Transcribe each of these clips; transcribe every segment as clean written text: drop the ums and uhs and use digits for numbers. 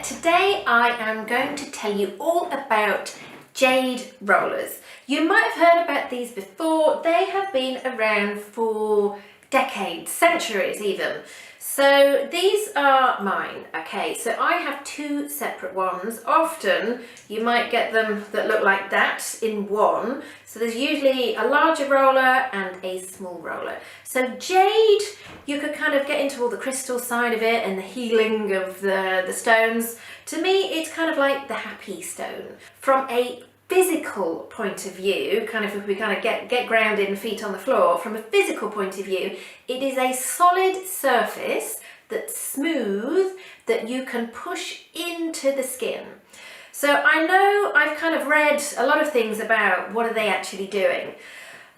there. Today I am going to tell you all about Jade rollers. You might have heard about these before. They have been around for decades, centuries even. So these are mine, okay? So I have two separate ones. Often you might get them that look like that in one. So there's usually a larger roller and a small roller. So Jade, you could kind of get into all the crystal side of it and the healing of the stones. To me, it's kind of like the happy stone. From a physical point of view, kind of if we kind of get grounded and feet on the floor, from a physical point of view, it is a solid surface that's smooth that you can push into the skin. So I know I've kind of read a lot of things about what are they actually doing.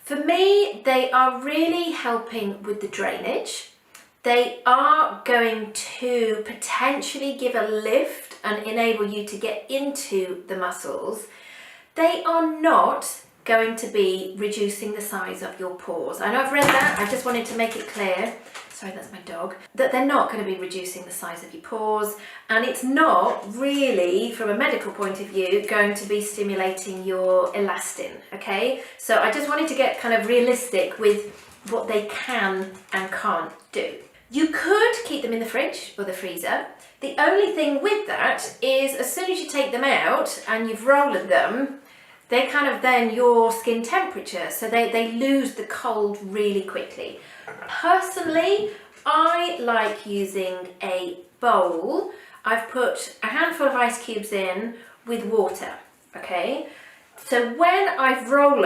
For me, they are really helping with the drainage. They are going to potentially give a lift and enable you to get into the muscles. They are not going to be reducing the size of your pores. I know I've read that, I just wanted to make it clear, sorry that's my dog, that they're not going to be reducing the size of your pores, and it's not really, from a medical point of view, going to be stimulating your elastin, okay? So I just wanted to get kind of realistic with what they can and can't do. You could keep them in the fridge or the freezer. The only thing with that is as soon as you take them out and you've rolled them, they kind of then your skin temperature, so they lose the cold really quickly. Personally, I like using a bowl. I've put a handful of ice cubes in with water, okay? So when I've rolled,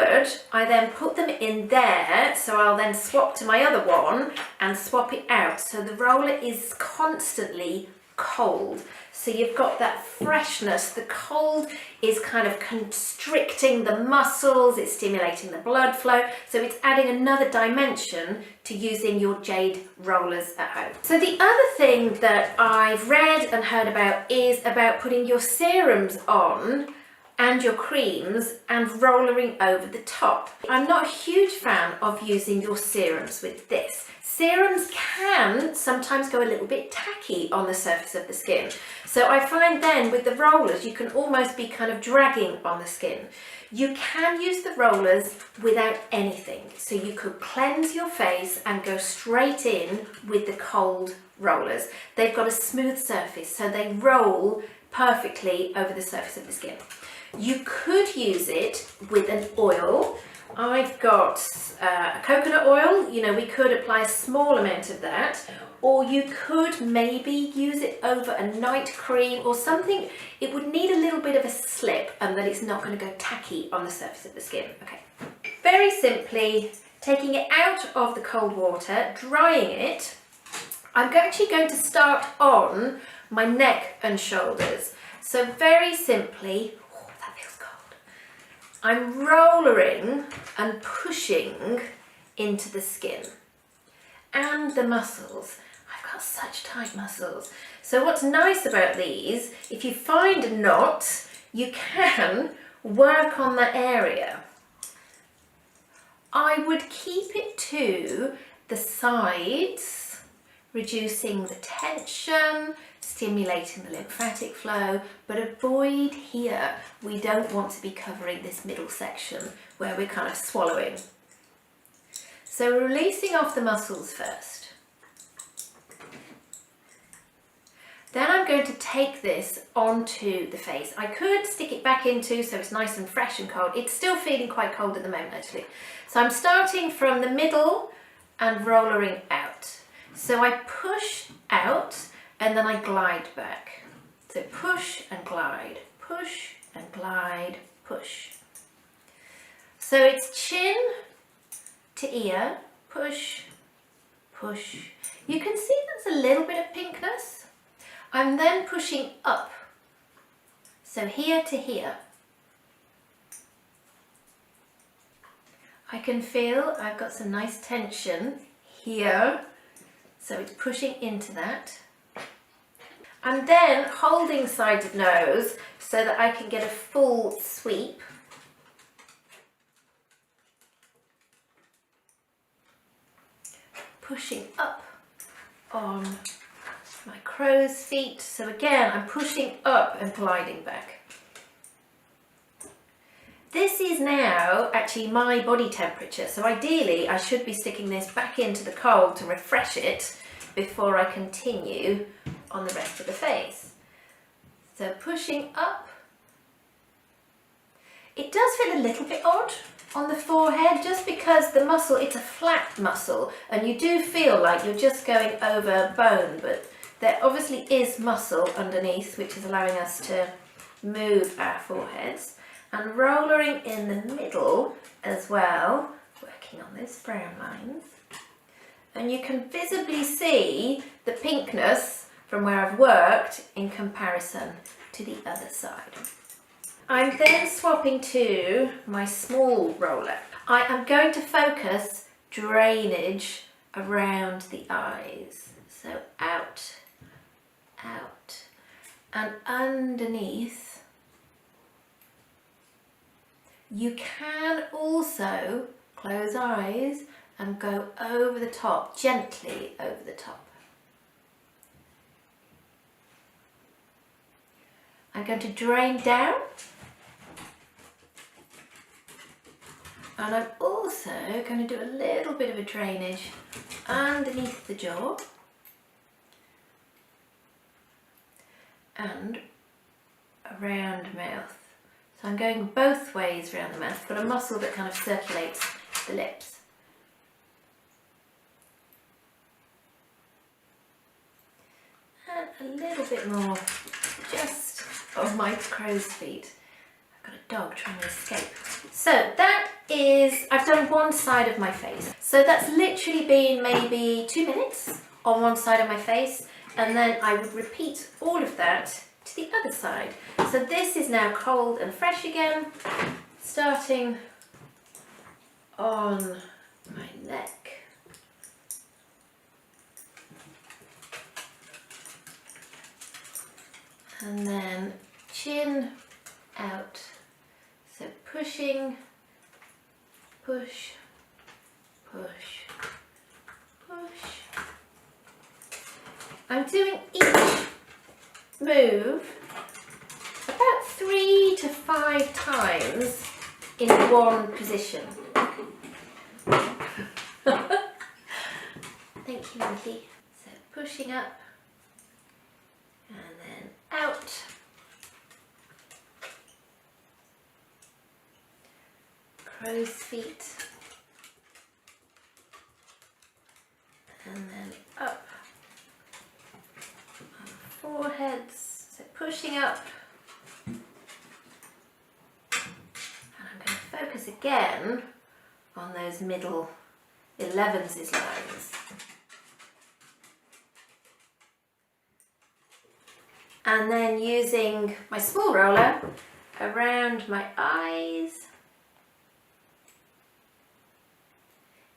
I then put them in there, so I'll then swap to my other one and swap it out. So the roller is constantly cold. So you've got that freshness. The cold is kind of constricting the muscles, it's stimulating the blood flow. So it's adding another dimension to using your Jade rollers at home. So the other thing that I've read and heard about is about putting your serums on and your creams and rollering over the top. I'm not a huge fan of using your serums with this. Serums can sometimes go a little bit tacky on the surface of the skin. So I find then with the rollers, you can almost be kind of dragging on the skin. You can use the rollers without anything. So you could cleanse your face and go straight in with the cold rollers. They've got a smooth surface, so they roll perfectly over the surface of the skin. You could use it with an oil. I've got coconut oil, you know, we could apply a small amount of that, or you could maybe use it over a night cream or something. It would need a little bit of a slip and that it's not going to go tacky on the surface of the skin. Okay, very simply, taking it out of the cold water, drying it, I'm actually going to start on my neck and shoulders. So very simply, I'm rollering and pushing into the skin and the muscles. I've got such tight muscles. So what's nice about these, if you find a knot, you can work on that area. I would keep it to the sides, reducing the tension, stimulating the lymphatic flow, but avoid here. We don't want to be covering this middle section where we're kind of swallowing. So we're releasing off the muscles first. Then I'm going to take this onto the face. I could stick it back into so it's nice and fresh and cold. It's still feeling quite cold at the moment actually. So I'm starting from the middle and rollering out. So I push out and then I glide back. So push and glide, push and glide, push. So it's chin to ear, push, push. You can see there's a little bit of pinkness. I'm then pushing up. So here to here. I can feel I've got some nice tension here. So it's pushing into that. I'm then holding sides of nose so that I can get a full sweep. Pushing up on my crow's feet. So again, I'm pushing up and gliding back. This is now actually my body temperature, so ideally I should be sticking this back into the cold to refresh it before I continue on the rest of the face. So pushing up. It does feel a little bit odd on the forehead just because the muscle, it's a flat muscle and you do feel like you're just going over bone, but there obviously is muscle underneath which is allowing us to move our foreheads. And rollering in the middle as well, working on those frown lines. And you can visibly see the pinkness from where I've worked in comparison to the other side. I'm then swapping to my small roller. I am going to focus drainage around the eyes. So out, out, and underneath. You can also close eyes and go over the top, gently over the top. I'm going to drain down. And I'm also going to do a little bit of a drainage underneath the jaw. And around mouth. So I'm going both ways around the mouth. I've got a muscle that kind of circulates the lips. And a little bit more just of my crow's feet. I've got a dog trying to escape. So that is, I've done one side of my face. So that's literally been maybe 2 minutes on one side of my face. And then I would repeat all of that to the other side. So this is now cold and fresh again, starting on my neck. And then chin out. So pushing, push, push, push. I'm doing each move about 3 to 5 times in one position. Thank you, Nikki. So pushing up and then out. Crow's feet. And then up. Foreheads, so pushing up, and I'm going to focus again on those middle 11s lines. And then using my small roller around my eyes.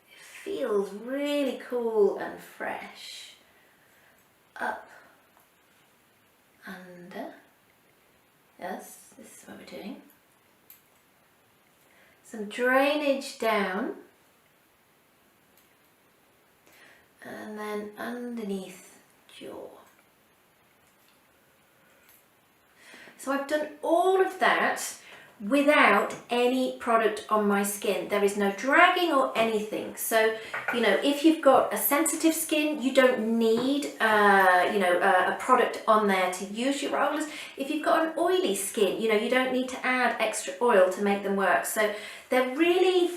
It feels really cool and fresh. Up. Under, yes, this is what we're doing. Some drainage down, and then underneath jaw. So I've done all of that without any product on my skin. There is no dragging or anything. So, you know, if you've got a sensitive skin, you don't need, a product on there to use your rollers. If you've got an oily skin, you know, you don't need to add extra oil to make them work. So they're really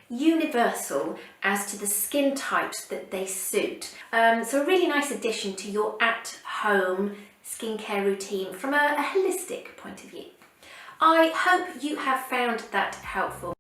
universal as to the skin types that they suit. So a really nice addition to your at-home skincare routine from a holistic point of view. I hope you have found that helpful.